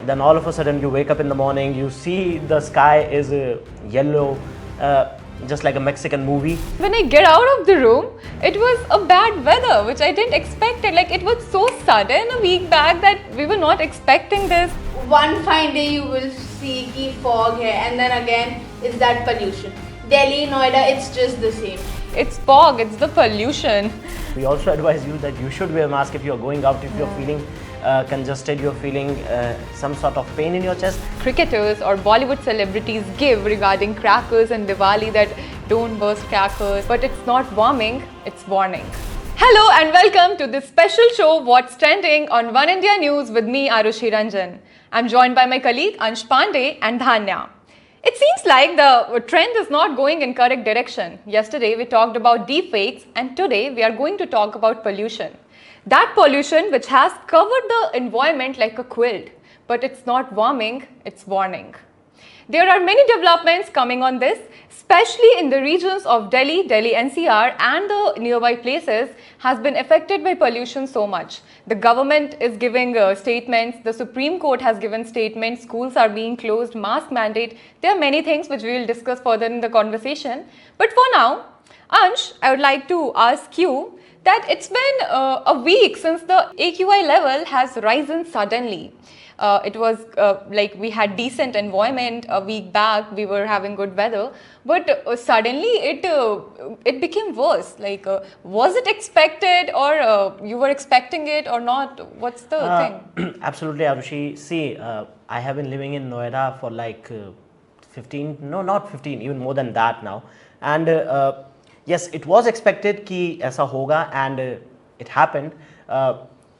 then all of a sudden you wake up in the morning, you see the sky is yellow, just like a Mexican movie. When I get out of the room, it was a bad weather, which I didn't expect it. Like, it was so sudden a week back that we were not expecting this. One fine day you will see ki fog hai, and then again it's that pollution. Delhi, Noida, it's just the same. It's fog, it's the pollution. We also advise you that you should wear a mask if you're going out, if you're feeling congested, you're feeling some sort of pain in your chest. Cricketers or Bollywood celebrities give regarding crackers and Diwali that don't burst crackers, but it's not warming, it's warning. Hello and welcome to this special show What's Trending on One India News with me Arushi Ranjan. I'm joined by my colleague Ansh Pandey and Dhanya. It seems like the trend is not going in correct direction. Yesterday we talked about deepfakes and today we are going to talk about pollution. That pollution which has covered the environment like a quilt, but it's not warming, it's warning. There are many developments coming on this, especially in the regions of Delhi, Delhi NCR and the nearby places has been affected by pollution so much. The government is giving statements, the Supreme Court has given statements, schools are being closed, mask mandate. There are many things which we will discuss further in the conversation. But for now, Ansh, I would like to ask you that it's been a week since the AQI level has risen suddenly. It was like we had decent environment a week back, we were having good weather, but suddenly it became worse. Like, was it expected or you were expecting it or not? What's the thing? Absolutely, Arushi. See, I have been living in Noida for like 15, no, not 15, even more than that now. And yes, it was expected कि ऐसा होगा, and it happened.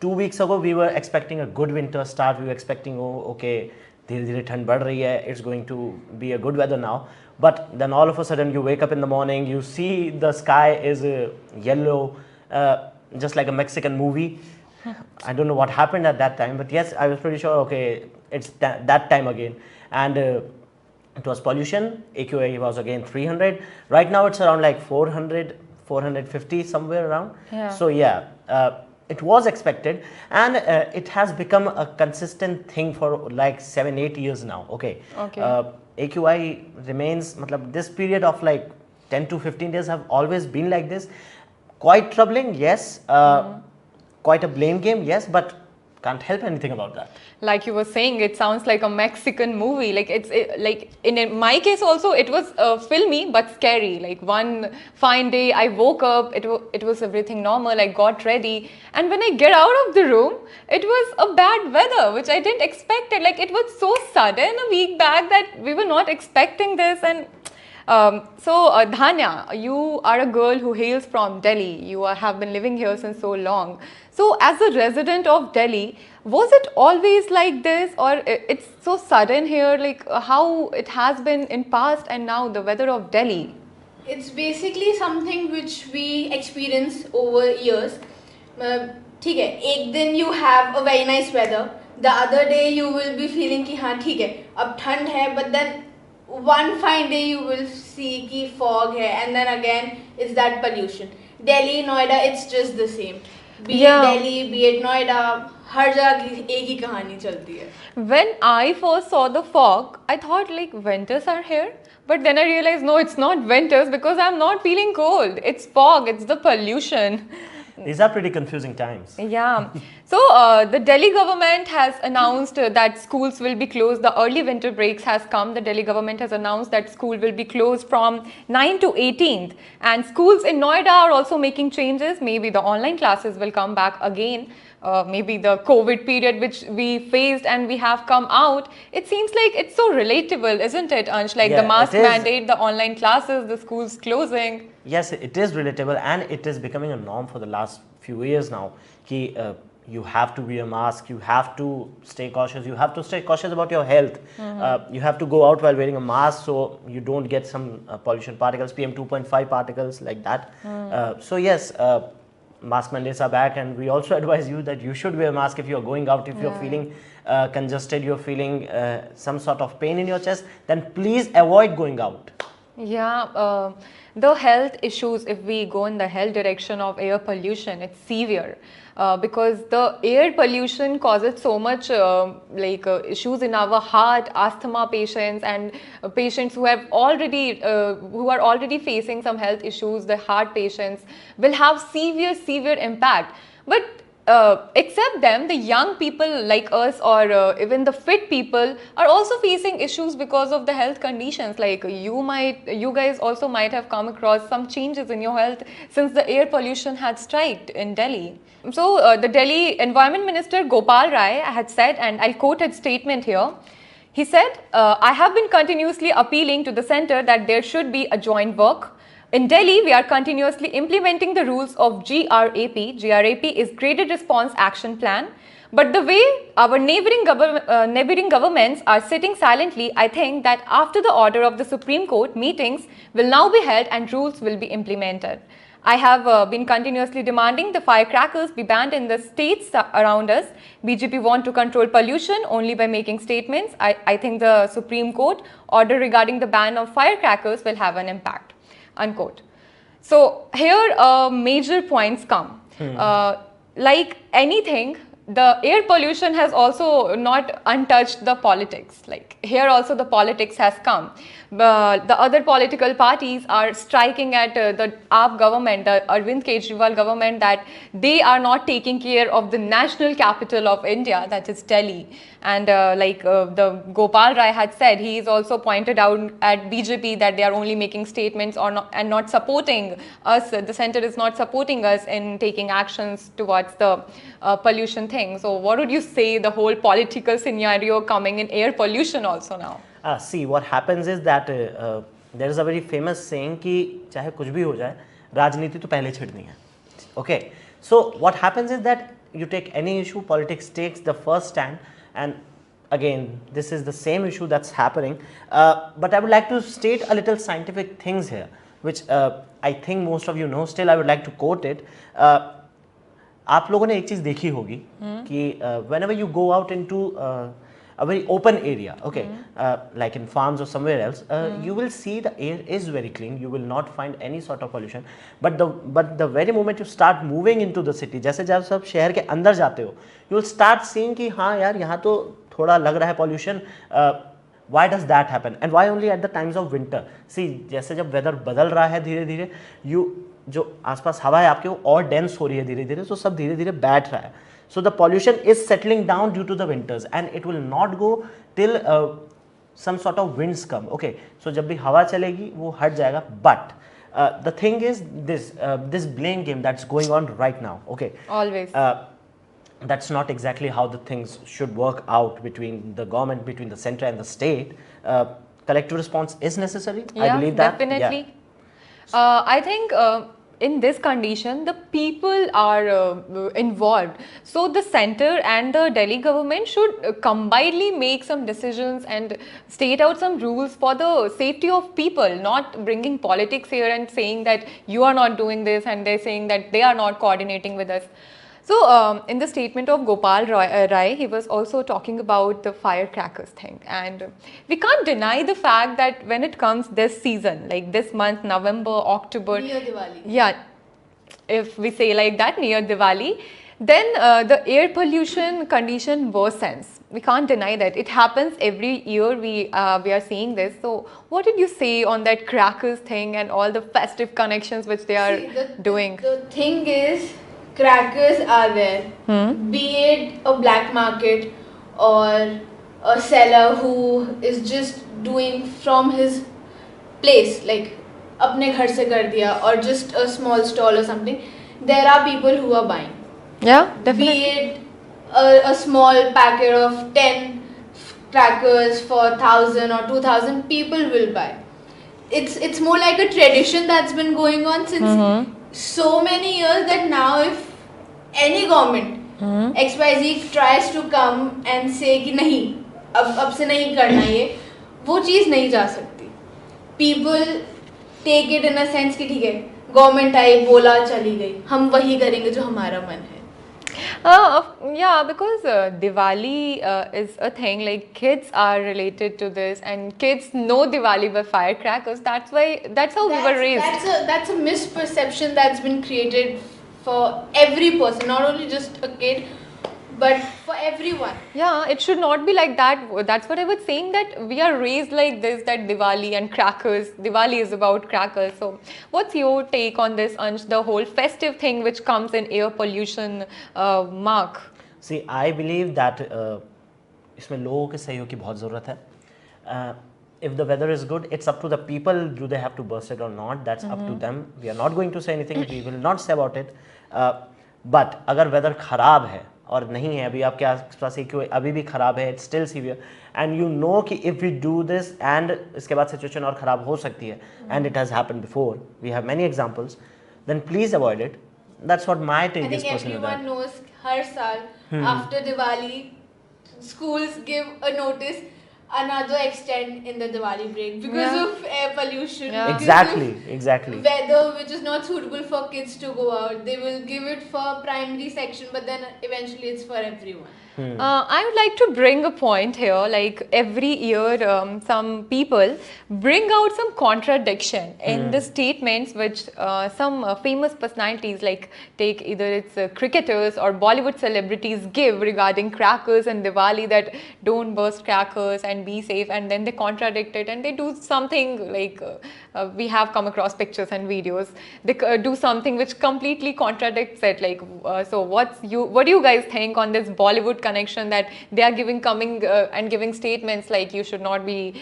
2 weeks ago, we were expecting a good winter start. We were expecting, oh, okay, धीरे-धीरे ठंड बढ़ रही है. It's going to be a good weather now. But then all of a sudden, you wake up in the morning, you see the sky is yellow, just like a Mexican movie. I don't know what happened at that time, but yes, I was pretty sure, okay, it's that time again. And it was pollution. AQI was again 300. Right now, it's around like 400, 450, somewhere around. Yeah. So yeah. It was expected, and it has become a consistent thing for like 7-8 years now. Okay. AQI remains, matlab, this period of like 10 to 15 days have always been like this. Quite troubling, yes. Quite a blame game, yes, but can't help anything about that. Like you were saying, it sounds like a Mexican movie. Like like in my case also, it was filmy but scary. Like one fine day, I woke up, it was everything normal. I got ready, and when I get out of the room, it was a bad weather, which I didn't expect it. Like, it was so sudden a week back that we were not expecting this. And Dhanya, you are a girl who hails from Delhi. You have been living here since so long. So, as a resident of Delhi, was it always like this, or it's so sudden here, like how it has been in past and now the weather of Delhi? It's basically something which we experience over years. ठीक है, एक दिन you have a very nice weather. The other day you will be feeling कि हाँ ठीक है, अब ठंड है, but then one fine day you will see कि fog hai, and then again it's that pollution. Delhi, Noida, it's just the same. Be it Delhi, be it Noida, हर जगह एक ही कहानी चलती है. When I first saw the fog, I thought like winters are here. But then I realized no, it's not winters because I'm not feeling cold. It's fog, it's the pollution. These are pretty confusing times. Yeah. So the Delhi government has announced that schools will be closed. The early winter breaks has come. The Delhi government has announced that school will be closed from 9 to 18th. And schools in Noida are also making changes. Maybe the online classes will come back again. Maybe the COVID period which we faced and we have come out. It seems like it's so relatable, isn't it, Ansh? Like the mask mandate, the online classes, the schools closing. Yes, it is relatable, and it is becoming a norm for the last few years now. Ki, you have to wear a mask, you have to stay cautious, you have to stay cautious about your health. You have to go out while wearing a mask so you don't get some pollution particles, PM 2.5 particles like that. So yes, mask mandates are back, and we also advise you that you should wear a mask if you're going out. If you're feeling congested, you're feeling some sort of pain in your chest, then please avoid going out. Yeah, the health issues, if we go in the health direction of air pollution, it's severe. Because the air pollution causes so much issues in our heart, asthma patients, and patients who have who are already facing some health issues. The heart patients will have severe impact. But except them, the young people like us, or even the fit people, are also facing issues because of the health conditions. Like you guys also might have come across some changes in your health since the air pollution had struck in Delhi. So the Delhi Environment Minister Gopal Rai had said, and I'll quote his statement here. He said, I have been continuously appealing to the centre that there should be a joint work. In Delhi, we are continuously implementing the rules of GRAP. GRAP is Graded Response Action Plan. But the way our neighbouring governments are sitting silently, I think that after the order of the Supreme Court, meetings will now be held and rules will be implemented. I have been continuously demanding the firecrackers be banned in the states around us. BJP want to control pollution only by making statements. I think the Supreme Court order regarding the ban of firecrackers will have an impact. Unquote. So here major points come. Like anything, the air pollution has also not untouched the politics. Like here also the politics has come. The other political parties are striking at the AAP government, the Arvind Kejriwal government, that they are not taking care of the national capital of India, that is Delhi. And the Gopal Rai had said, he is also pointed out at BJP that they are only making statements and not supporting us. The center is not supporting us in taking actions towards the pollution thing. So what would you say the whole political scenario coming in air pollution also now? See, what happens is that there is a very famous saying कि चाहे कुछ भी हो जाए, राजनीति तो पहले छिड़नी है. Okay, so what happens is that you take any issue, politics takes the first stand, and again, this is the same issue that's happening. But I would like to state a little scientific things here, which I think most of you know. Still, I would like to quote it. आप लोगों ने एक चीज़ देखी होगी कि whenever you go out into a very open area, okay, like in farms or somewhere else, you will see the air is very clean. You will not find any sort of pollution. But the very moment you start moving into the city, जैसे जब सब शहर के अंदर जाते हो, you will start seeing कि हाँ यार यहाँ तो थोड़ा लग रहा है pollution. Why does that happen? And why only at the times of winter? See, जैसे जब weather बदल रहा है धीरे धीरे, जो आसपास हवा है आपके वो और डेंस हो रही है धीरे धीरे, तो सब धीरे धीरे बैठ रहा है. So the pollution is settling down due to the winters, and it will not go till some sort of winds come. Okay, so जब भी हवा चलेगी वो हट जाएगा. But the thing is this blame game that's going on right now. Okay, always. That's not exactly how the things should work out between the government, between the center and the state. Collective response is necessary. Yeah, I believe that. Definitely. Yeah. I think in this condition, the people are involved. So the center and the Delhi government should combinedly make some decisions and state out some rules for the safety of people, not bringing politics here and saying that you are not doing this and they're saying that they are not coordinating with us. So in the statement of Gopal Rai, he was also talking about the firecrackers thing, and we can't deny the fact that when it comes this season, like this month, November, October, near Diwali, yeah, if we say like that, near Diwali, then the air pollution condition worsens. We can't deny that. It happens every year. We are seeing this. So what did you say on that crackers thing and all the festive connections which they are doing? The thing is, crackers are there, be it a black market or a seller who is just doing from his place, like अपने घर से कर दिया, or just a small stall or something. There are people who are buying. Yeah, definitely. Be it a small packet of 10 crackers for 1,000 or 2,000, people will buy. It's more like a tradition that's been going on since so many years that now if any government XYZ tries to come and say कि नहीं अब से नहीं करना ये, वो चीज़ नहीं जा सकती. People take it in a sense कि ठीक है, गवर्नमेंट आई बोला चली गई, हम वही करेंगे जो हमारा मन है. Yeah, because Diwali is a thing, like kids are related to this and kids know Diwali by firecrackers. That's how we were raised. That's a misperception that's been created for every person, not only just a kid, but for everyone. Yeah, it should not be like that. That's what I was saying, that we are raised like this, that Diwali and crackers, Diwali is about crackers. So what's your take on this, Ansh, the whole festive thing which comes in air pollution mark? See, I believe that इसमें लोगों के सहयोग की बहुत ज़रूरत है. If the weather is good, it's up to the people. Do they have to burst it or not? That's up to them. We are not going to say anything. We will not say about it. But अगर weather खराब है और नहीं है, अभी आपके आसपास एक अभी भी खराब है, it's still severe, and you know कि if we do this and इसके बाद situation और खराब हो सकती है, and it has happened before, we have many examples, then please avoid it. That's what my take I is think personally. everyone knows har saal after Diwali, schools give a notice another extend in the Diwali break because of air pollution. Yeah. because Exactly. of weather which is not suitable for kids to go out. They will give it for primary section, but then eventually it's for everyone. I would like to bring a point here, like every year some people bring out some contradiction in the statements which some famous personalities, like take either it's cricketers or Bollywood celebrities, give regarding crackers and Diwali, that don't burst crackers and be safe, and then they contradict it and they do something like we have come across pictures and videos, they do something which completely contradicts it, like so what do you guys think on this Bollywood connection, that they are coming and giving statements like you should not be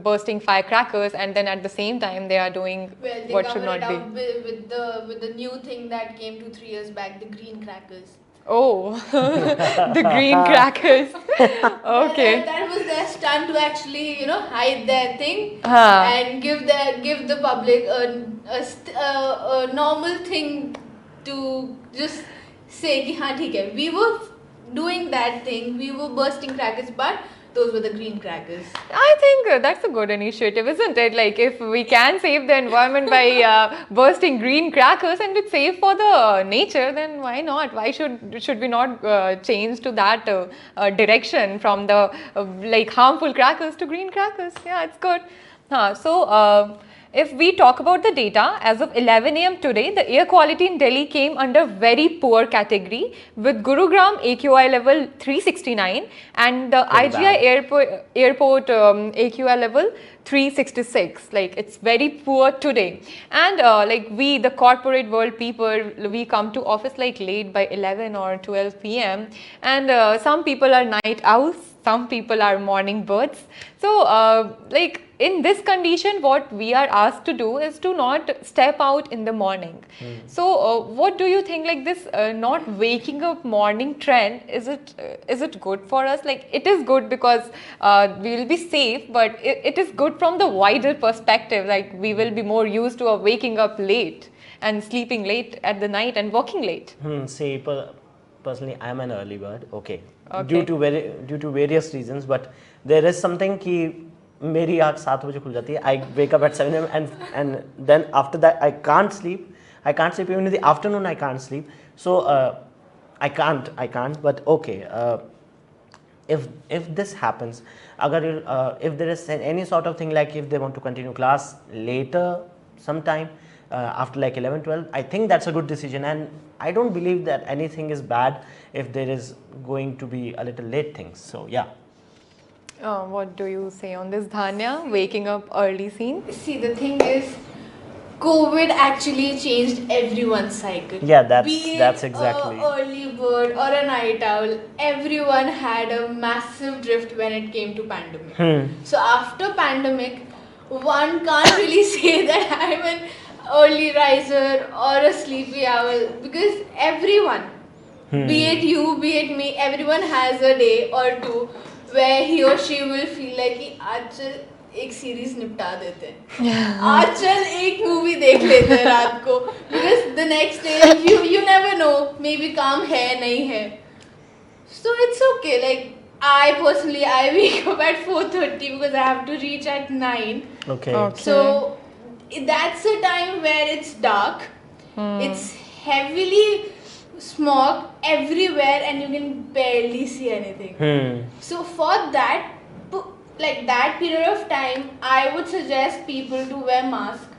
bursting firecrackers, and then at the same time they are doing Well, they what cover should not it be. up with the new thing that came 2-3 years back, the green crackers. Oh, the green crackers. Okay. That was their stunt to actually, hide their thing Huh. and give the public a normal thing to just say कि हाँ ठीक है, we were doing that thing, we were bursting crackers, but those were the green crackers. I think that's a good initiative, isn't it? Like, if we can save the environment by bursting green crackers and it's safe for the nature, then why not? Why should we not change to that direction from the like harmful crackers to green crackers? Yeah, it's good. So if we talk about the data, as of 11 a.m. today, the air quality in Delhi came under very poor category, with Gurugram AQI level 369 and the IGI airport AQI level 366. Like, it's very poor today. And like we, the corporate world people, we come to office like late by 11 or 12 p.m. and some people are night owls, some people are morning birds. So like in this condition, what we are asked to do is to not step out in the morning. So what do you think, like this not waking up morning trend, is it good for us? Like, it is good because we will be safe, but it is good from the wider perspective, like we will be more used to waking up late and sleeping late at the night and working late. See, personally, I am an early bird. Okay. Okay. Due to various reasons, but there is something कि मेरी आँख 7 बजे खुल जाती है. I wake up at 7 a.m. and then after that I can't sleep. I can't sleep even in the afternoon. I can't sleep. So I can't. But okay. If this happens, if there is any sort of thing, like if they want to continue class later sometime after like 11-12, I think that's a good decision, and I don't believe that anything is bad if there is going to be a little late things. So yeah. What do you say on this, Dhanya? Waking up early scene? See, the thing is, COVID actually changed everyone's cycle. Yeah, Be that's it exactly. a early bird or a night owl, everyone had a massive drift when it came to pandemic. So after pandemic, one can't really say that I'm an early riser or a sleepy owl, because everyone, be it you, be it me, everyone has a day or two where he or she will feel like कि आज चल एक series निपटा देते हैं, आज चल एक मूवी देख लेते हैं रात को, because the next day you never know, maybe काम है नहीं है, so it's okay. Like, I personally wake up at 4:30 because I have to reach at 9. Okay. So that's a time where it's dark, it's heavily smog everywhere and you can barely see anything. So for that, like that period of time, I would suggest people to wear mask.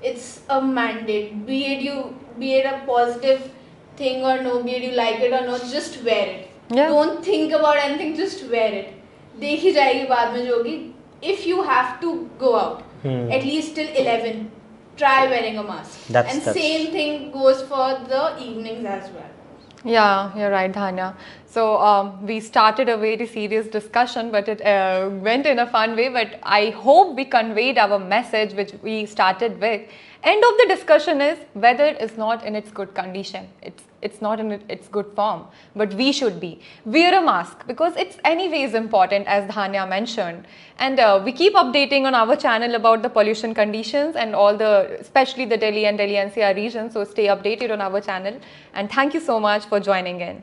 It's a mandate. Be it a positive thing or no, be it you like it or not, just wear it. Yeah. Don't think about anything, just wear it. देखी जाएगी बाद में जो होगी. If you have to go out, at least till 11, try wearing a mask. That's- and that's- same thing goes for the evenings as well. Yeah, you're right, Dhanya. So we started a very serious discussion, but it went in a fun way. But I hope we conveyed our message, which we started with. End of the discussion is weather is not in its good condition. It's not in its good form, but we should be. Wear a mask because it's anyways important, as Dhanya mentioned. And we keep updating on our channel about the pollution conditions and all the, especially the Delhi and Delhi NCR region. So stay updated on our channel. And thank you so much for joining in.